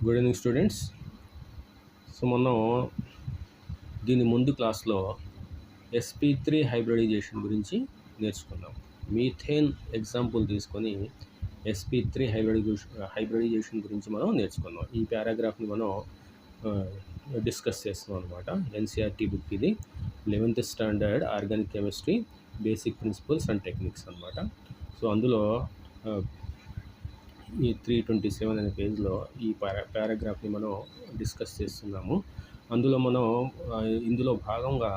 Good evening students. So మనం దీని ముందు క్లాస్లో sp3 హైబ్రిడైజేషన్ గురించి నేర్చుకున్నాం. మీథేన్ ఎగ్జాంపుల్ తీసుకొని sp3 హైబ్రిడైజేషన్ గురించి మనం నేర్చుకున్నాం. ఈ పారాగ్రాఫ్ని మనం డిస్కస్ చేస్తున్నాం అనమాట. ఎన్సీఆర్టీ బుక్ ఇది, 11th standard organic chemistry basic principles and techniques అనమాట. సో అందులో ఈ 327 అనే పేజ్లో ఈ పారాగ్రాఫ్ని మనం డిస్కస్ చేస్తున్నాము. అందులో మనం ఇందులో భాగంగా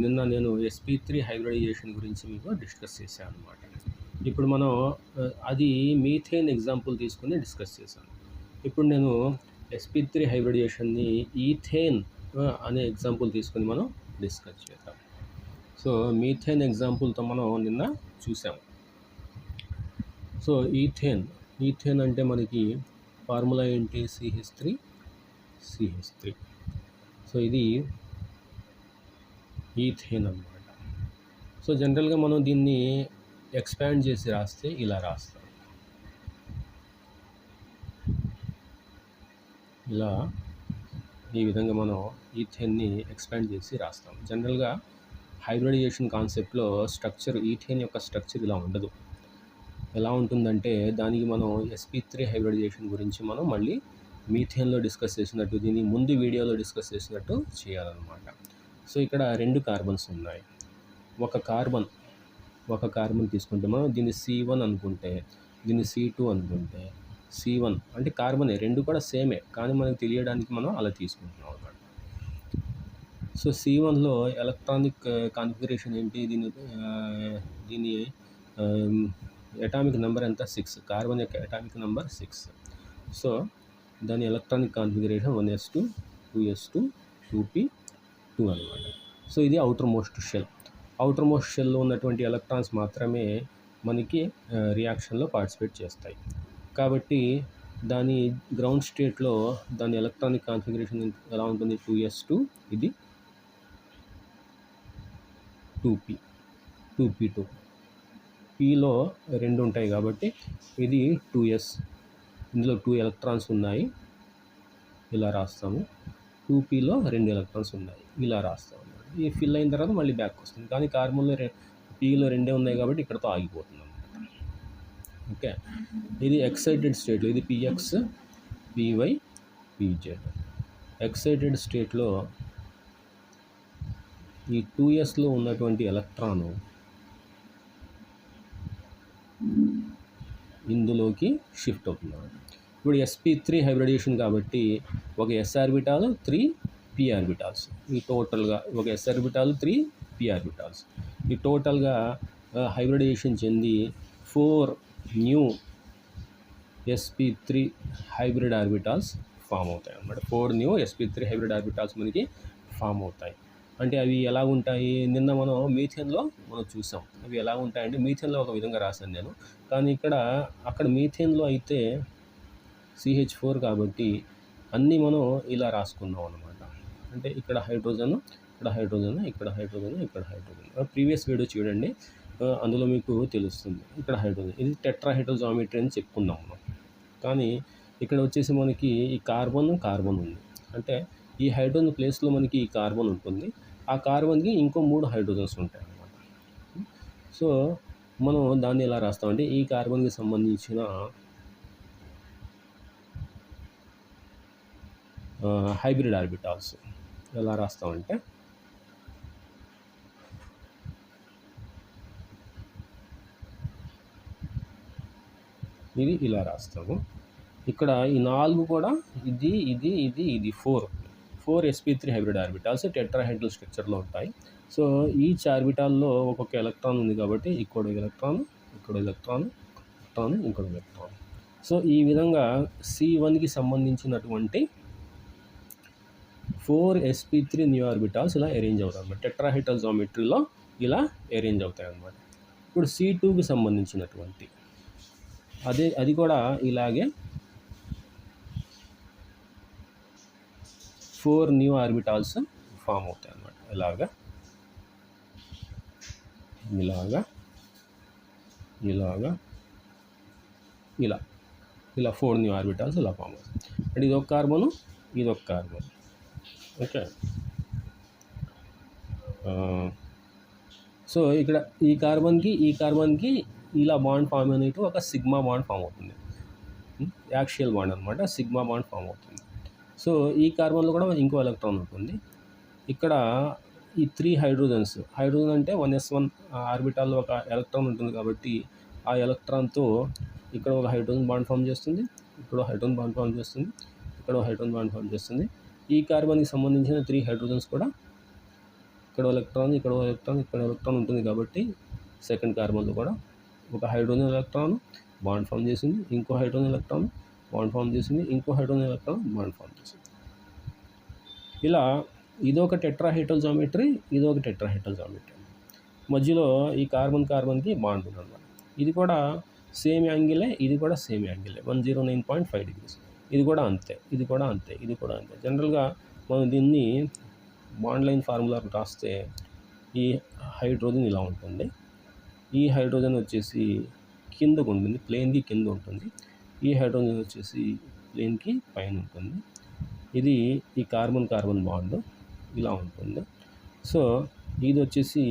నిన్న నేను sp3 హైబ్రిడైజేషన్ గురించి మీకు డిస్కస్ చేశాను అనమాట. ఇప్పుడు మనం అది మీథేన్ ఎగ్జాంపుల్ తీసుకుని డిస్కస్ చేశాను. ఇప్పుడు నేను sp3 హైబ్రిడైజేషన్ని ఈథేన్ అనే ఎగ్జాంపుల్ తీసుకుని మనం డిస్కస్ చేద్దాం. సో మీథేన్ ఎగ్జాంపుల్తో మనం నిన్న చూసాము. సో ఈథేన్ అంటే మనకి ఫార్ములా ఏంటి? CH3. సో ఇది ఈథేన్ అన్నమాట. సో జనరల్గా మనం దీన్ని ఎక్స్పాండ్ చేసి రాస్తే ఇలా రాస్తాం. ఇలా ఈ విధంగా మనం ఈథేన్ని ఎక్స్పాండ్ చేసి రాస్తాం. జనరల్గా హైబ్రిడైజేషన్ కాన్సెప్ట్లో స్ట్రక్చర్, ఈథేన్ యొక్క స్ట్రక్చర్ ఇలా ఉండదు. ఎలా ఉంటుందంటే దానికి మనం sp3 హైబ్రిడైజేషన్ గురించి మనం మళ్ళీ మీథేన్లో డిస్కస్ చేసినట్టు, దీన్ని ముందు వీడియోలో డిస్కస్ చేసినట్టు చేయాలన్నమాట. సో ఇక్కడ 2 కార్బన్స్ ఉన్నాయి. ఒక కార్బన్ తీసుకుంటే మనం దీన్ని C1 అనుకుంటే, దీన్ని C2 అనుకుంటే, C1 అంటే కార్బనే, 2 కూడా సేమే, కానీ మనకు తెలియడానికి మనం అలా తీసుకుంటున్నాం అన్నమాట. సో C1లో ఎలక్ట్రానిక్ కాన్ఫిగరేషన్ ఏంటి? దీని అటామిక్ నెంబర్ ఎంత? 6. కార్బన్ యొక్క అటామిక్ నెంబర్ 6. సో దాని electronic configuration 1s2 2s2 2p2 అనమాట. సో ఇది అవుటర్ మోస్ట్ షెల్లో ఉన్నటువంటి ఎలక్ట్రాన్స్ మాత్రమే మనకి రియాక్షన్లో పార్టిసిపేట్ చేస్తాయి. కాబట్టి దాని గ్రౌండ్ స్టేట్లో దాని ఎలక్ట్రానిక్ కాన్ఫిగరేషన్ ఎలా ఉంటుంది? 2s2, ఇది 2p2. పీలో 2 ఉంటాయి కాబట్టి ఇది 2s. ఇందులో 2 ఎలక్ట్రాన్స్ ఉన్నాయి, ఇలా రాస్తాము. 2pలో 2 ఎలక్ట్రాన్స్ ఉన్నాయి, ఇలా రాస్తాము. ఈ ఫిల్ అయిన తర్వాత మళ్ళీ బ్యాక్ వస్తుంది. కానీ కార్బన్లో పీలో 2 ఉన్నాయి కాబట్టి ఇక్కడతో ఆగిపోతుంది అన్నమాట. ఓకే, ఇది ఎక్సైటెడ్ స్టేట్లో, ఇది px, py, pz. ఎక్సైటెడ్ స్టేట్లో ఈ 2sలో ఉన్నటువంటి ఎలక్ట్రాను ఇందులోకి షిఫ్ట్ అవుతున్నాడు. ఇప్పుడు sp3 హైబ్రిడేషన్ కాబట్టి ఒక s ఆర్బిటాల్, 3 p ఆర్బిటాల్స్, ఈ టోటల్గా ఒక s ఆర్బిటాల్, 3 p ఆర్బిటాల్స్, ఈ టోటల్గా హైబ్రిడేషన్ చెంది 4 new sp3 hybrid orbitals form అవుతాయి అన్నమాట. 4 న్యూ sp3 హైబ్రిడ్ ఆర్బిటాల్స్ మనకి ఫామ్ అవుతాయి. అంటే అవి ఎలా ఉంటాయి? నిన్న మనం మీథేన్లో మనం చూసాం అవి ఎలా ఉంటాయంటే, మీథేన్లో ఒక విధంగా రాశాను నేను, కానీ అక్కడ మీథేన్లో అయితే CH4 కాబట్టి అన్నీ మనం ఇలా రాసుకున్నాం అనమాట. అంటే ఇక్కడ హైడ్రోజన్, ఇక్కడ హైడ్రోజన్, ఇక్కడ హైడ్రోజన్, ఇక్కడ హైడ్రోజన్. ప్రీవియస్ వీడియో చూడండి, అందులో మీకు తెలుస్తుంది. ఇక్కడ హైడ్రోజన్, ఇది టెట్రాహైడ్రల్ జామెట్రీ అని చెప్పుకున్నాం మనం. కానీ ఇక్కడ వచ్చేసి మనకి ఈ కార్బన్ ఉంది. అంటే ఈ హైడ్రోజన్ ప్లేస్లో మనకి ఈ కార్బన్ ఉంటుంది, ఆ కార్బన్కి ఇంకో 3 హైడ్రోజన్స్ ఉంటాయి అన్నమాట. సో మనం దాన్ని ఎలా రాస్తామంటే, ఈ కార్బన్కి సంబంధించిన హైబ్రిడ్ ఆర్బిటాల్స్ ఎలా రాస్తామంటే, ఇది ఇలా రాస్తాము. ఇక్కడ ఈ 4 కూడా ఇది 4 sp3 హైబ్రిడ్ ఆర్బిటాల్స్ టెట్రాహైడ్రల్ స్ట్రక్చర్లో ఉంటాయి. సో ఈచ్ ఆర్బిటాల్లో ఒక్కొక్క ఎలక్ట్రాన్ ఉంది కాబట్టి ఇక్కడ ఎలక్ట్రాన్, ఇంకో ఎలక్ట్రాన్. సో ఈ విధంగా C1కి సంబంధించినటువంటి 4 sp3 న్యూ ఆర్బిటాల్స్ ఇలా అరేంజ్ అవుతాయి అన్నమాట. టెట్రాహైడ్రల్ జామెట్రీలో ఇలా అరేంజ్ అవుతాయి అన్నమాట. ఇప్పుడు C2కి సంబంధించినటువంటి అది కూడా ఇలాగే 4 న్యూ ఆర్బిటాల్స్ ఫామ్ అవుతాయి అన్నమాట. ఇలాగా ఇలా ఇలా 4 న్యూ ఆర్బిటాల్స్ ఇలా ఫామ్ అవుతాయి. అంటే ఇదొక కార్బను, ఇదొక కార్బన్. ఓకే. సో ఇక్కడ ఈ కార్బన్కి ఇలా బాండ్ ఫామ్ అనేవి ఒక సిగ్మా బాండ్ ఫామ్ అవుతుంది. యాక్సియల్ బాండ్ అనమాట, సిగ్మా బాండ్ ఫామ్ అవుతుంది. సో ఈ కార్బన్లో కూడా ఇంకో ఎలక్ట్రాన్ ఉంటుంది. ఇక్కడ ఈ 3 హైడ్రోజన్ అంటే 1s1 ఆర్బిటాల్లో ఒక ఎలక్ట్రాన్ ఉంటుంది కాబట్టి ఆ ఎలక్ట్రాన్తో ఇక్కడ ఒక హైడ్రోజన్ బాండ్ ఫామ్ చేస్తుంది, ఇక్కడ హైడ్రోజన్ బాండ్ ఫామ్ చేస్తుంది, ఇక్కడ హైడ్రోజన్ బాండ్ ఫామ్ చేస్తుంది. ఈ కార్బన్కి సంబంధించిన 3 హైడ్రోజన్స్ కూడా ఇక్కడ ఎలక్ట్రాన్, ఇక్కడ ఎలక్ట్రాన్, ఇక్కడ ఎలక్ట్రాన్ ఉంటుంది కాబట్టి సెకండ్ కార్బన్లో కూడా ఒక హైడ్రోజన్ ఎలక్ట్రాన్ బాండ్ ఫామ్ చేసింది, ఇంకో హైడ్రోజన్ ఎలక్ట్రాన్ బాండ్ ఫామ్ చేసింది, ఇంకో హైడ్రోజన్ ఎలక్ట్రాన్ బాండ్ ఫామ్ చేసింది. ఇలా ఇదొక టెట్రాహెడ్రల్ జామెట్రీ, ఇదొక టెట్రాహెడ్రల్ జామెట్రీ. మధ్యలో ఈ కార్బన్కి బాండ్ ఉంది అన్నమాట. ఇది కూడా సేమ్ యాంగిలే, ఇది కూడా సేమ్ యాంగిలే, 109.5 degrees. ఇది కూడా అంతే, ఇది కూడా అంతే, ఇది కూడా అంతే. జనరల్గా మనం దీన్ని బాండ్ లైన్ ఫార్ములా రాస్తే ఈ హైడ్రోజన్ ఇలా ఉంటుంది, ఈ హైడ్రోజన్ వచ్చేసి కిందకు ఉంటుంది, ప్లేన్కి కింద ఉంటుంది, ఈ హైడ్రోజన్ వచ్చేసి ప్లేన్కి పైన ఉంటుంది. ఇది ఈ కార్బన్ బాండ్ ఇలా ఉంటుంది. సో ఇది వచ్చేసి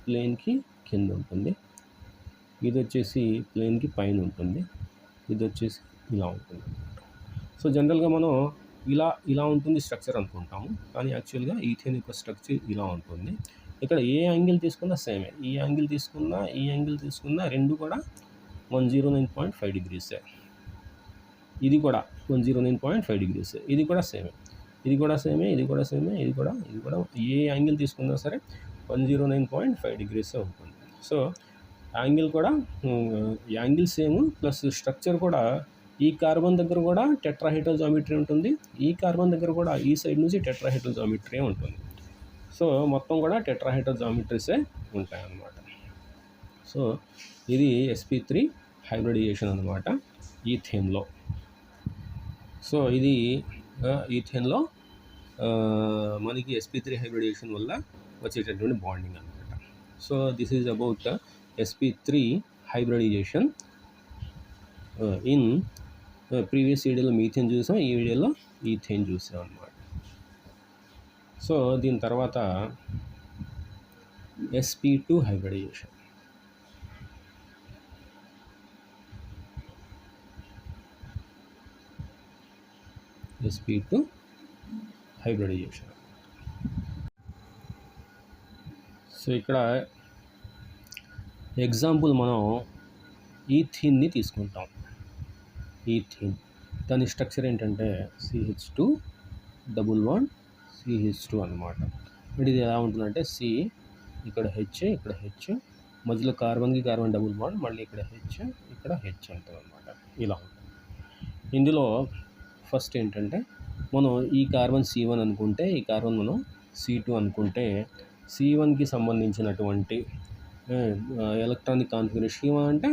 ప్లేన్కి కింద ఉంటుంది, ఇది వచ్చేసి ప్లేన్కి పైన ఉంటుంది, ఇది వచ్చేసి ఇలా ఉంటుంది. సో జనరల్గా మనం ఇలా ఉంటుంది స్ట్రక్చర్ అనుకుంటాము, కానీ యాక్చువల్గా ఈథేన్ యొక్క స్ట్రక్చర్ ఇలా ఉంటుంది. ఇక్కడ ఏ యాంగిల్ తీసుకున్నా సేమే, ఈ యాంగిల్ తీసుకున్నా రెండు కూడా 109.5 degrees. ఇది కూడా 109.5 degrees, ఇది కూడా సేమే, ఇది కూడా సేమే, ఇది కూడా సేమే, ఇది కూడా ఏ యాంగిల్ తీసుకున్నా సరే 109.5 degrees ఉంటుంది. So angle same plus structure కూడా ఈ కార్బన్ దగ్గర కూడా టెట్రాహెడ్రల్ జామెట్రీ ఉంటుంది, ఈ కార్బన్ దగ్గర కూడా ఈ సైడ్ నుంచి టెట్రాహెడ్రల్ జామెట్రీ ఉంటుంది. సో మొత్తం కూడా టెట్రాహెడ్రల్ జామెట్రీసే ఉంటాయన్నమాట. సో ఇది sp3 హైబ్రిడైజేషన్ అనమాట ఈథేన్లో. సో ఇది ఈథేన్లో మనకి sp3 హైబ్రిడైజేషన్ వల్ల వచ్చేటటువంటి బాండింగ్ అనమాట. So this is about sp3 hybridization. In previous వీడియోలో మీథేన్ చూసాం, ఈ వీడియోలో ఈథేన్ చూసాం అనమాట. సో దీని తర్వాత sp2 hybridization. sp2 hybridisation. So ఇక్కడ ఎగ్జాంపుల్ మనం ఈథీన్ని తీసుకుంటాం. ఈథీన్ దాని స్ట్రక్చర్ ఏంటంటే CH2 అనమాట. అంటే ఇది ఎలా ఉంటుందంటే ఇక్కడ హెచ్, ఇక్కడ హెచ్, మధ్యలో కార్బన్కి కార్బన్ డబుల్ బాండ్, మళ్ళీ ఇక్కడ హెచ్ ఉంటుంది అనమాట. ఇలా ఉంటుంది. ఇందులో ఫస్ట్ ఏంటంటే మనం ఈ కార్బన్ C1 అనుకుంటే, ఈ కార్బన్ మనం C2 అనుకుంటే, C1కి సంబంధించినటువంటి ఎలక్ట్రానిక్ కాన్ఫిగరేషన్ C1 అంటే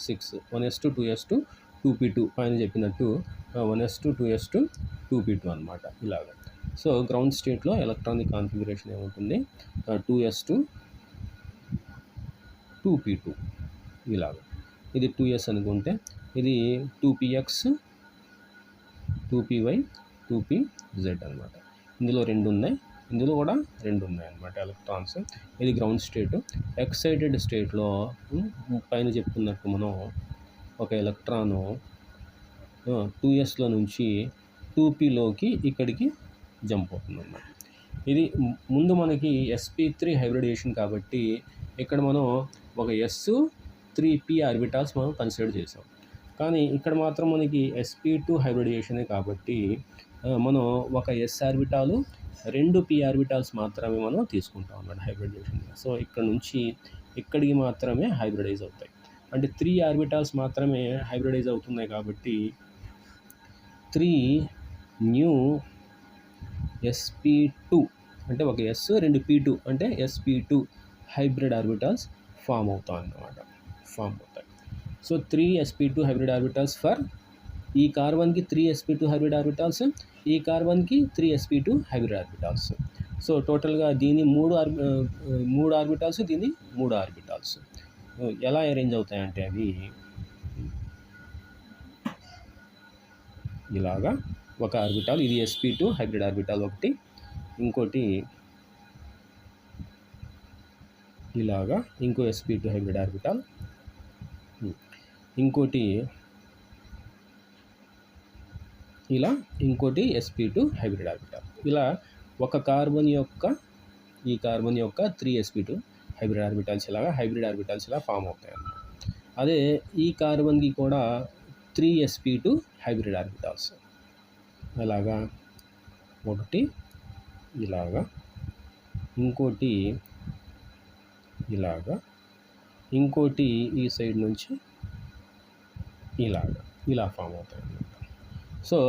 6 1s2 2s2 2p2 పైన చెప్పినట్టు 1s2 2s2 2p2 అనమాట. ఇలాగ. సో గ్రౌండ్ స్టేట్లో ఎలక్ట్రానిక్ కాన్ఫిగరేషన్ ఏముంటుంది, 2s2 2p2 ఇలాగ. ఇది 2s అనుకుంటే ఇది 2px 2py 2pz అనమాట. ఇందులో రెండు ఉన్నాయి, ఇందులో కూడా రెండు ఉన్నాయి అన్నమాట ఎలక్ట్రాన్స్. ఇది గ్రౌండ్ స్టేట్. ఎక్సైటెడ్ స్టేట్లో పైన చెప్పుకున్నట్టు మనం ఒక ఎలక్ట్రాను 2sలో నుంచి 2pలోకి ఇక్కడికి జంప్ అవుతుంది అన్నమాట. ఇది ముందు మనకి sp3 హైబ్రిడైజేషన్ కాబట్టి ఇక్కడ మనం ఒక s3p ఆర్బిటాల్స్ మనం కన్సిడర్ చేసాం. కానీ ఇక్కడ మాత్రం మనకి sp2 హైబ్రిడైజేషనే కాబట్టి మనం ఒక s ఆర్బిటాలు 2 p ఆర్బిటాల్స్ మాత్రమే మనం తీసుకుంటాం అన్నమాట హైబ్రిడైజేషన్. సో ఇక్కడ నుంచి ఇక్కడికి మాత్రమే హైబ్రిడైజ్ అవుతాయి. అంటే 3 ఆర్బిటాల్స్ మాత్రమే హైబ్రిడైజ్ అవుతున్నాయి కాబట్టి 3 న్యూ sp2 అంటే ఒక s 2 p2 అంటే sp2 హైబ్రిడ్ ఆర్బిటాల్స్ ఫామ్ అవుతాయి అన్నమాట. So 3 sp2 hybrid orbitals for ఈ కార్బన్కి 3 sp2 హైబ్రిడ్ ఆర్బిటాల్స్, ఈ కార్బన్కి 3 sp2 హైబ్రిడ్ ఆర్బిటాల్స్. సో టోటల్గా దీని 3 ఆర్బిటాల్స్, దీని 3 ఆర్బిటాల్స్. ఎలా అరేంజ్ అవుతాయంటే అవి ఇలాగా ఒక ఆర్బిటాల్, ఇది sp2 హైబ్రిడ్ ఆర్బిటాల్ ఒకటి, ఇంకోటి ఇలాగా ఇంకో sp2 హైబ్రిడ్ ఆర్బిటాల్, ఇంకోటి ఇలా ఇంకోటి sp2 హైబ్రిడ్ ఆర్బిటాల్. ఇలా ఒక కార్బన్ యొక్క ఈ కార్బన్ యొక్క 3 sp2 హైబ్రిడ్ ఆర్బిటాల్స్ ఇలాగా హైబ్రిడ్ ఆర్బిటాల్స్ ఇలా ఫామ్ అవుతాయి అన్నమాట. అదే ఈ కార్బన్కి కూడా 3 sp2 హైబ్రిడ్ ఆర్బిటాల్స్ అలాగా, ఒకటి ఇలాగా, ఇంకోటి ఇలాగా, ఇంకోటి ఈ సైడ్ నుంచి ఇలాగా, ఇలా ఫామ్ అవుతాయి అన్నమాట. సో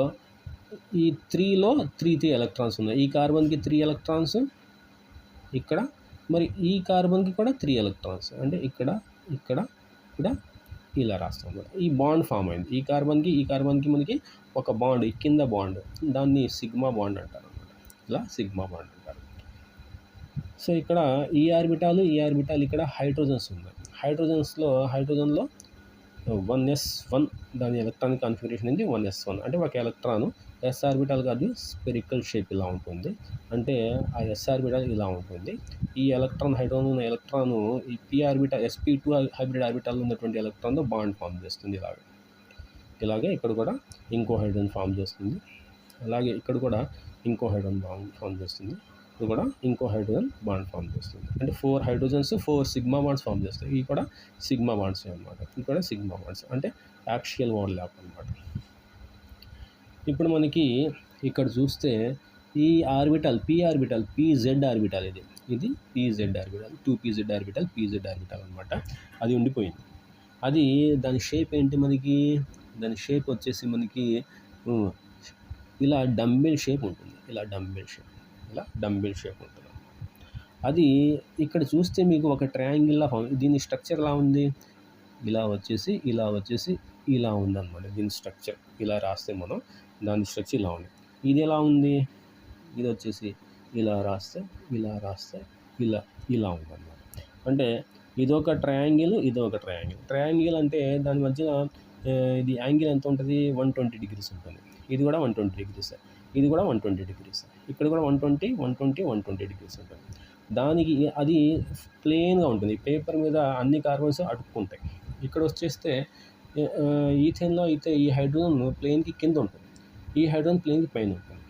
ఈ 3లో 3 ఎలక్ట్రాన్స్ ఉన్నాయి. ఈ కార్బన్కి 3 ఎలక్ట్రాన్స్ ఇక్కడ, మరి ఈ కార్బన్కి కూడా 3 ఎలక్ట్రాన్స్, అంటే ఇక్కడ ఇక్కడ ఇక్కడ ఇలా రాస్తాం అన్నమాట. ఈ బాండ్ ఫామ్ అయింది. ఈ కార్బన్కి మనకి ఒక బాండ్, ఈ కింద బాండ్, దాన్ని సిగ్మా బాండ్ అంటారు అన్నమాట. ఇలా సిగ్మా బాండ్ అంటారు. సో ఇక్కడ ఈ ఆర్బిటాల్ ఇక్కడ హైడ్రోజన్స్ ఉన్నాయి. హైడ్రోజన్లో 1s1, దాని ఎలక్ట్రానిక్ కాన్ఫిగరేషన్ ఏంటి 1s1, అంటే ఒక ఎలక్ట్రాను s ఆర్బిటాల్ కాదు, స్పెరికల్ షేప్ ఇలా ఉంటుంది, అంటే ఆ s ఆర్బిటాల్ ఇలా ఉంటుంది. ఈ హైడ్రోజన్ ఉన్న ఎలక్ట్రాను ఈ p orbital sp2 hybrid orbital ఉన్నటువంటి ఎలక్ట్రాన్తో బాండ్ ఫామ్ చేస్తుంది. ఇలాగే ఇక్కడ కూడా ఇంకో హైడ్రోజన్ ఫామ్ చేస్తుంది, అలాగే ఇక్కడ కూడా ఇంకో హైడ్రోజన్ బాండ్ ఫామ్ చేస్తుంది, ఇది కూడా ఇంకో హైడ్రోజన్ బాండ్ ఫామ్ చేస్తుంది. అంటే 4 హైడ్రోజన్స్ 4 సిగ్మా బాండ్స్ ఫామ్ చేస్తాయి. ఇవి కూడా సిగ్మా బాండ్స్ అనమాట. ఇవి కూడా సిగ్మా బాండ్స్, అంటే యాక్సియల్ ఓవర్లాప్ అనమాట. ఇప్పుడు మనకి ఇక్కడ చూస్తే ఈ ఆర్బిటాల్ p pz ఆర్బిటాల్, ఇది pz orbital, 2pz orbital, pz orbital అనమాట. అది ఉండిపోయింది. అది దాని షేప్ ఏంటి, దాని షేప్ వచ్చేసి మనకి ఇలా డంబెల్ షేప్ ఉంటుంది. ఇలా డంబెల్ షేప్ ఉంటుంది. అది ఇక్కడ చూస్తే మీకు ఒక ట్రయాంగిల్లా ఫామ్, దీని స్ట్రక్చర్ ఎలా ఉంది, ఇలా వచ్చేసి ఇలా ఉందన్నమాట. దీని స్ట్రక్చర్ ఇలా రాస్తే మనం దాని స్ట్రక్చర్ ఇలా ఉంది. ఇది ఎలా ఉంది, ఇది వచ్చేసి ఇలా రాస్తే ఇలా ఉందన్నమాట. అంటే ఇదొక ట్రయాంగిల్, ట్రయాంగిల్ అంటే దాని మధ్యన ఇది యాంగిల్ ఎంత ఉంటుంది, 120 degrees ఉంటుంది. ఇది కూడా 120 degrees, ఇది కూడా 120 degrees, ఇక్కడ కూడా 120 degrees ఉంటుంది. దానికి అది ప్లెయిన్గా ఉంటుంది. పేపర్ మీద అన్ని కార్బన్స్ అతుక్కుంటాయి. ఇక్కడ వచ్చేస్తే ఈథేన్లో అయితే ఈ హైడ్రోజన్ ప్లేన్కి కింద ఉంటుంది, ఈ హైడ్రోజన్ ప్లేన్కి పైన ఉంటుంది,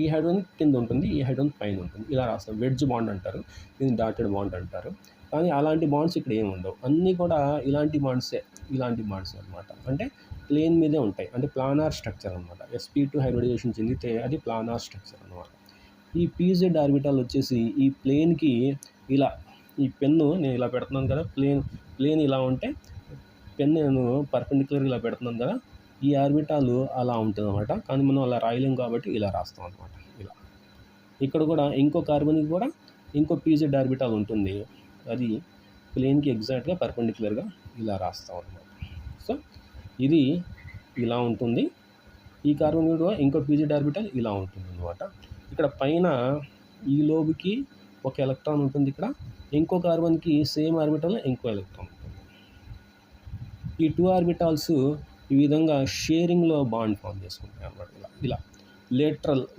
ఈ హైడ్రోజన్ కింద ఉంటుంది, ఈ హైడ్రోజన్ పైన ఉంటుంది. ఇలా రాస్తాం. వెడ్జ్ బాండ్ అంటారు, దీన్ని డాటెడ్ బాండ్ అంటారు. కానీ అలాంటి బాండ్స్ ఇక్కడ ఏమి ఉండవు. అన్నీ కూడా ఇలాంటి బాండ్సే అనమాట. అంటే ప్లేన్ మీదే ఉంటాయి, అంటే ప్లానార్ స్ట్రక్చర్ అనమాట. sp2 హైబ్రిడైజేషన్ చెందితే అది ప్లానార్ స్ట్రక్చర్ అనమాట. ఈ pz ఆర్బిటాల్ వచ్చేసి ఈ ప్లేన్కి ఇలా, ఈ పెన్ను నేను ఇలా పెడుతున్నాను కదా, ప్లేన్ ఇలా ఉంటే పెన్ను నేను పర్పెండిక్యులర్గా ఇలా పెడుతున్నాను కదా, ఈ ఆర్బిటాల్ అలా ఉంటుంది అనమాట. కానీ మనం అలా రాయలేం కాబట్టి ఇలా రాస్తాం అనమాట. ఇలా ఇక్కడ కూడా ఇంకో కార్బన్కి కూడా ఇంకో pz ఆర్బిటాల్ ఉంటుంది, అది ప్లేన్కి ఎగ్జాక్ట్గా పర్పెండిక్యులర్గా ఇలా రాస్తాం అనమాట. సో ఇది ఇలా ఉంటుంది. ఈ కార్బన్ కూడా ఇంకో pz ఆర్బిటాల్ ఇలా ఉంటుంది అనమాట. ఇక్కడ పైన ఈ లోబుకి ఒక ఎలక్ట్రాన్ ఉంటుంది, ఇక్కడ ఇంకో కార్బన్కి సేమ్ ఆర్బిటాల్ ఇంకో ఎలక్ట్రాన్ ఉంటుంది. ఈ 2 ఆర్బిటాల్స్ ఈ విధంగా షేరింగ్లో బాండ్ ఫామ్ చేసుకుంటాయి అన్నమాట. ఇలా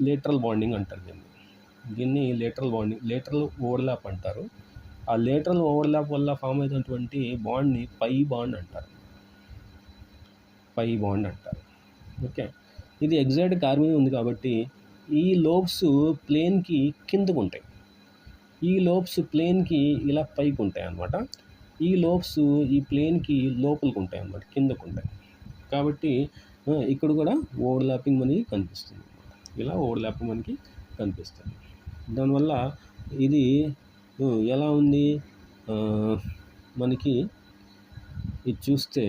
లేటరల్ బాండింగ్ అంటారు దీన్ని లేటరల్ ఓవర్లాప్ అంటారు. ఆ లేటరల్ ఓవర్లాప్ వల్ల ఫామ్ అయినటువంటి బాండ్ని పై బాండ్ అంటారు. ఓకే, ఇది ఎగ్జాక్ట్ కార్బన్ ఉంది కాబట్టి ఈ లోబ్స్ ప్లేన్కి కిందకు ఉంటాయి, ఈ లోబ్స్ ప్లేన్కి ఇలా పైకి ఉంటాయి అన్నమాట. ఈ లోబ్స్ ఈ ప్లేన్కి లోపలికి ఉంటాయి అన్నమాట, కిందకు ఉంటాయి. కాబట్టి ఇక్కడ కూడా ఓవర్లాపింగ్ మనకి కనిపిస్తుంది. ఇలా ఓవర్లాపింగ్ మనకి కనిపిస్తుంది. దానివల్ల ఇది ఎలా ఉంది, మనకి ఇది చూస్తే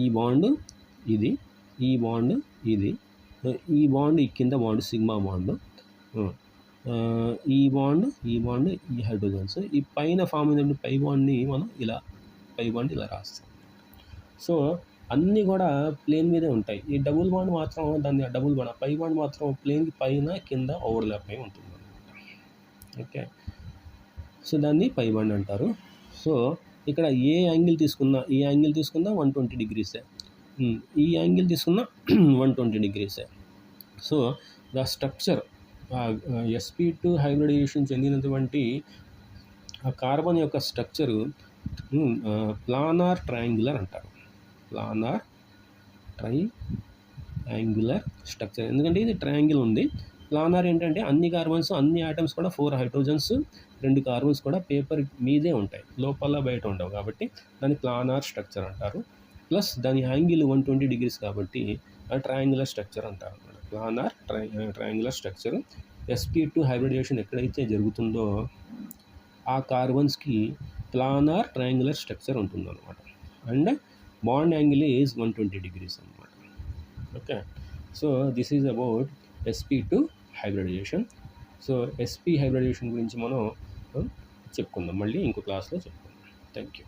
ఈ బాండ్ ఇది, ఈ బాండ్ ఇది, ఈ బాండ్ ఈ కింద బాండ్ సిగ్మా బాండ్, ఈ బాండ్ ఈ హైడ్రోజన్స్, ఈ పైన ఫామ్ అయినటువంటి పై బాండ్ని మనం ఇలా ఇలా రాస్తాం. సో అన్నీ కూడా ప్లేన్ మీదే ఉంటాయి. ఈ డబుల్ బాండ్ మాత్రం పై బాండ్ మాత్రం ప్లేన్కి పైన కింద ఓవర్లాప్ అయి ఉంటుంది. ఓకే, సో దాన్ని పై బాండ్ అంటారు. సో ఇక్కడ ఏ యాంగిల్ తీసుకున్నా 120 degrees, ఈ యాంగిల్ తీసుకున్న 120 డిగ్రీసే. So the structure sp2 hybridisation చెందినటువంటి ఆ కార్బన్ యొక్క స్ట్రక్చరు ప్లానార్ ట్రయాంగులర్ అంటారు. Planar triangular structure. ఎందుకంటే ఇది ట్రయాంగిల్ ఉంది. ప్లానార్ ఏంటంటే అన్ని కార్బన్స్, అన్ని ఆటమ్స్ కూడా 4 హైడ్రోజన్స్, 2 కార్బన్స్ కూడా పేపర్ మీదే ఉంటాయి, లోపల బయట ఉండవు. కాబట్టి దాన్ని ప్లానార్ స్ట్రక్చర్ అంటారు. ప్లస్ దాని యాంగిల్ 120 డిగ్రీస్ కాబట్టి ట్రయాంగులర్ స్ట్రక్చర్ అంటారు అన్నమాట. Planar triangular structure. sp2 hybridisation ఎక్కడైతే జరుగుతుందో ఆ కార్బన్స్కి ప్లానార్ ట్రయాంగులర్ స్ట్రక్చర్ ఉంటుందన్నమాట. And bond angle is 120 degrees అనమాట. Okay, so this is about sp2 hybridisation. So sp hybridisation గురించి మనం చెప్పుకుందాం, మళ్ళీ ఇంకో క్లాస్లో చెప్పుకుందాం. Thank you.